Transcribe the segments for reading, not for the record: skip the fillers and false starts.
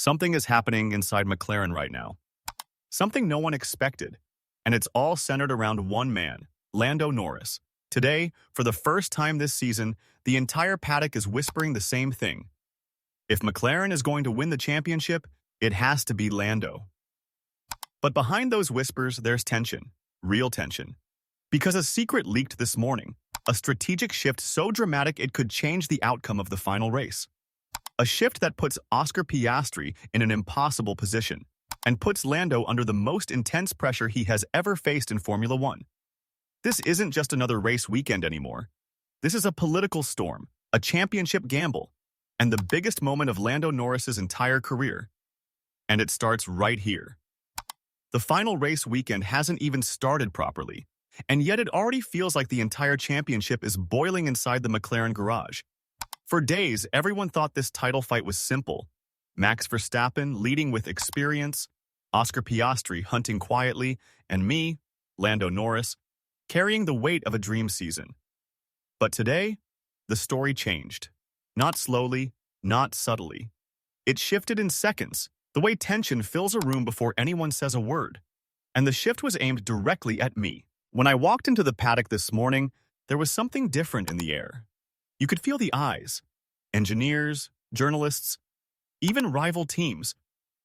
Something is happening inside McLaren right now. Something no one expected. And it's all centered around one man, Lando Norris. Today, for the first time this season, the entire paddock is whispering the same thing. If McLaren is going to win the championship, it has to be Lando. But behind those whispers, there's tension. Real tension. Because a secret leaked this morning. A strategic shift so dramatic it could change the outcome of the final race. A shift that puts Oscar Piastri in an impossible position and puts Lando under the most intense pressure he has ever faced in Formula One. This isn't just another race weekend anymore. This is a political storm, a championship gamble, and the biggest moment of Lando Norris's entire career. And it starts right here. The final race weekend hasn't even started properly, and yet it already feels like the entire championship is boiling inside the McLaren garage. For days, everyone thought this title fight was simple. Max Verstappen leading with experience, Oscar Piastri hunting quietly, and me, Lando Norris, carrying the weight of a dream season. But today, the story changed. Not slowly, not subtly. It shifted in seconds, the way tension fills a room before anyone says a word. And the shift was aimed directly at me. When I walked into the paddock this morning, there was something different in the air. You could feel the eyes. Engineers, journalists, even rival teams,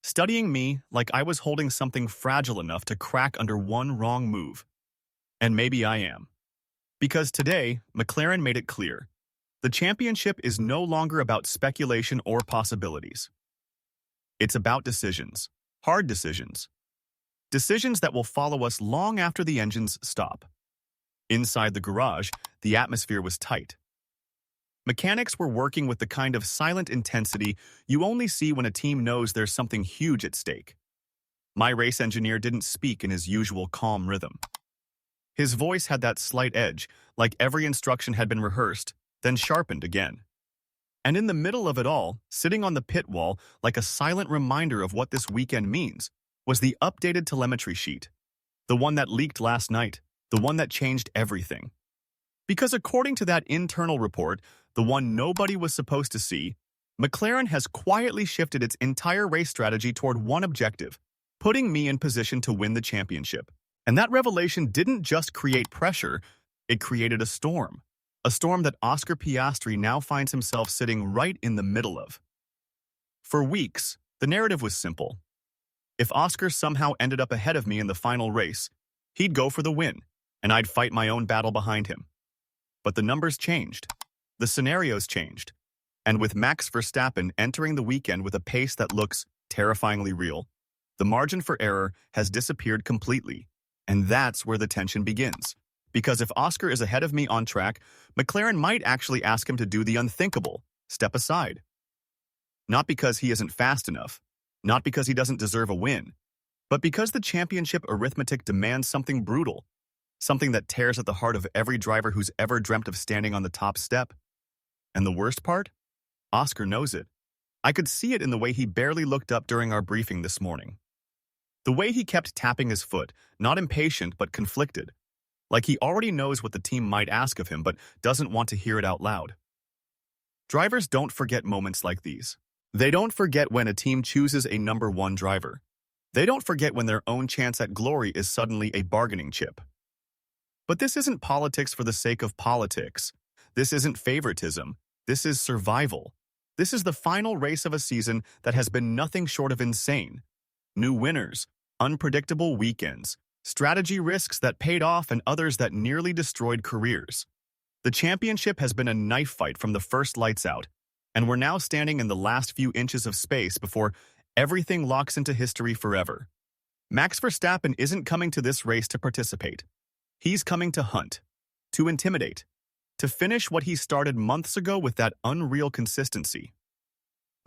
studying me like I was holding something fragile enough to crack under one wrong move. And maybe I am. Because today, McLaren made it clear. The championship is no longer about speculation or possibilities. It's about decisions. Hard decisions. Decisions that will follow us long after the engines stop. Inside the garage, the atmosphere was tight. Mechanics were working with the kind of silent intensity you only see when a team knows there's something huge at stake. My race engineer didn't speak in his usual calm rhythm. His voice had that slight edge, like every instruction had been rehearsed, then sharpened again. And in the middle of it all, sitting on the pit wall like a silent reminder of what this weekend means, was the updated telemetry sheet. The one that leaked last night, the one that changed everything. Because according to that internal report, the one nobody was supposed to see, McLaren has quietly shifted its entire race strategy toward one objective, putting me in position to win the championship. And that revelation didn't just create pressure, it created a storm. A storm that Oscar Piastri now finds himself sitting right in the middle of. For weeks, the narrative was simple. If Oscar somehow ended up ahead of me in the final race, he'd go for the win, and I'd fight my own battle behind him. But the numbers changed. The scenarios changed. And with Max Verstappen entering the weekend with a pace that looks terrifyingly real, the margin for error has disappeared completely. And that's where the tension begins. Because if Oscar is ahead of me on track, McLaren might actually ask him to do the unthinkable, step aside. Not because he isn't fast enough, not because he doesn't deserve a win, but because the championship arithmetic demands something brutal, something that tears at the heart of every driver who's ever dreamt of standing on the top step. And the worst part? Oscar knows it. I could see it in the way he barely looked up during our briefing this morning. The way he kept tapping his foot, not impatient but conflicted. Like he already knows what the team might ask of him but doesn't want to hear it out loud. Drivers don't forget moments like these. They don't forget when a team chooses a number one driver. They don't forget when their own chance at glory is suddenly a bargaining chip. But this isn't politics for the sake of politics. This isn't favoritism. This is survival. This is the final race of a season that has been nothing short of insane. New winners, unpredictable weekends, strategy risks that paid off and others that nearly destroyed careers. The championship has been a knife fight from the first lights out, and we're now standing in the last few inches of space before everything locks into history forever. Max Verstappen isn't coming to this race to participate. He's coming to hunt, to intimidate, to finish what he started months ago with that unreal consistency.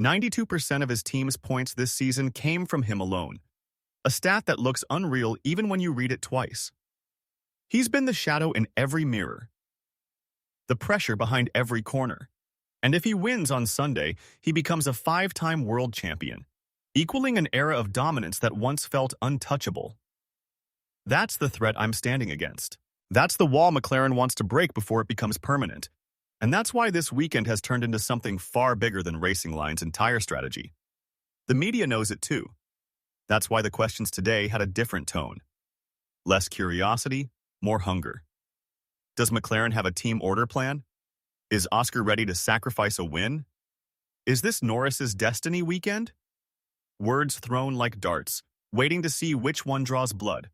92% of his team's points this season came from him alone. A stat that looks unreal even when you read it twice. He's been the shadow in every mirror. The pressure behind every corner. And if he wins on Sunday, he becomes a 5-time world champion, equaling an era of dominance that once felt untouchable. That's the threat I'm standing against. That's the wall McLaren wants to break before it becomes permanent. And that's why this weekend has turned into something far bigger than racing lines and tire strategy. The media knows it too. That's why the questions today had a different tone. Less curiosity, more hunger. Does McLaren have a team order plan? Is Oscar ready to sacrifice a win? Is this Norris's destiny weekend? Words thrown like darts, waiting to see which one draws blood.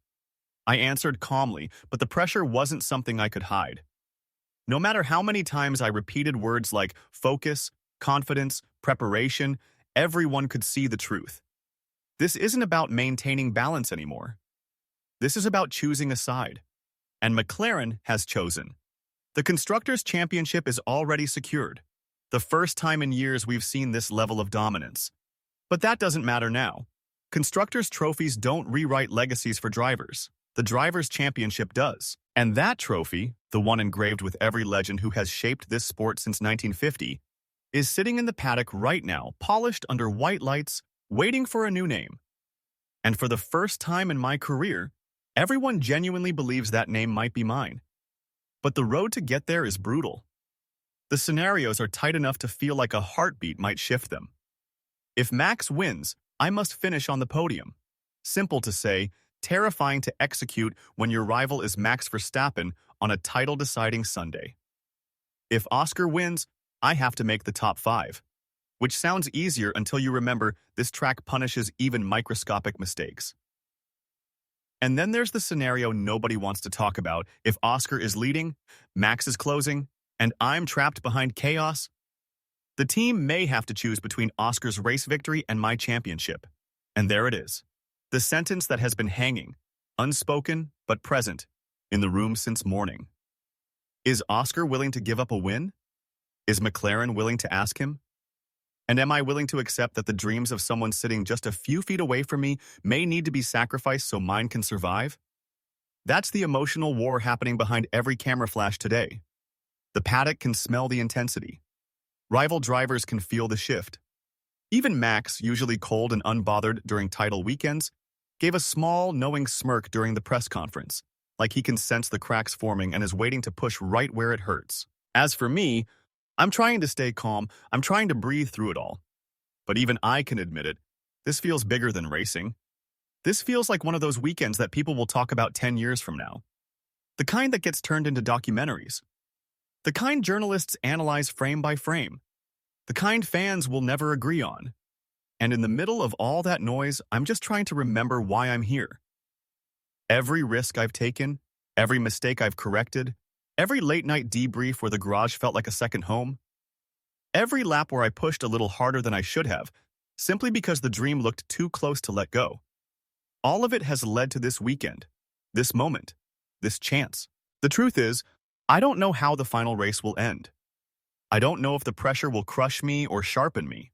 I answered calmly, but the pressure wasn't something I could hide. No matter how many times I repeated words like focus, confidence, preparation, everyone could see the truth. This isn't about maintaining balance anymore. This is about choosing a side. And McLaren has chosen. The Constructors' Championship is already secured. The first time in years we've seen this level of dominance. But that doesn't matter now. Constructors' trophies don't rewrite legacies for drivers. The Drivers' Championship does. And that trophy, the one engraved with every legend who has shaped this sport since 1950, is sitting in the paddock right now, polished under white lights, waiting for a new name. And for the first time in my career, everyone genuinely believes that name might be mine. But the road to get there is brutal. The scenarios are tight enough to feel like a heartbeat might shift them. If Max wins, I must finish on the podium. Simple to say, terrifying to execute when your rival is Max Verstappen on a title-deciding Sunday. If Oscar wins, I have to make the top 5. Which sounds easier until you remember this track punishes even microscopic mistakes. And then there's the scenario nobody wants to talk about. If Oscar is leading, Max is closing, and I'm trapped behind chaos. The team may have to choose between Oscar's race victory and my championship. And there it is. The sentence that has been hanging, unspoken but present, in the room since morning. Is Oscar willing to give up a win? Is McLaren willing to ask him? And am I willing to accept that the dreams of someone sitting just a few feet away from me may need to be sacrificed so mine can survive? That's the emotional war happening behind every camera flash today. The paddock can smell the intensity. Rival drivers can feel the shift. Even Max, usually cold and unbothered during title weekends, gave a small, knowing smirk during the press conference, like he can sense the cracks forming and is waiting to push right where it hurts. As for me, I'm trying to stay calm, I'm trying to breathe through it all. But even I can admit it, this feels bigger than racing. This feels like one of those weekends that people will talk about 10 years from now. The kind that gets turned into documentaries. The kind journalists analyze frame by frame. The kind fans will never agree on. And in the middle of all that noise, I'm just trying to remember why I'm here. Every risk I've taken, every mistake I've corrected, every late-night debrief where the garage felt like a second home, every lap where I pushed a little harder than I should have, simply because the dream looked too close to let go. All of it has led to this weekend, this moment, this chance. The truth is, I don't know how the final race will end. I don't know if the pressure will crush me or sharpen me.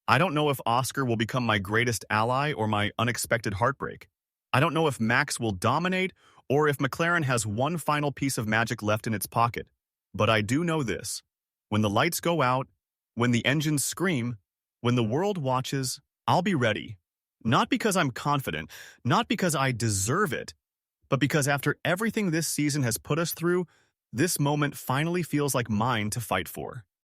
I don't know if Oscar will become my greatest ally or my unexpected heartbreak. I don't know if Max will dominate or if McLaren has one final piece of magic left in its pocket. But I do know this. When the lights go out, when the engines scream, when the world watches, I'll be ready. Not because I'm confident, not because I deserve it, but because after everything this season has put us through, this moment finally feels like mine to fight for.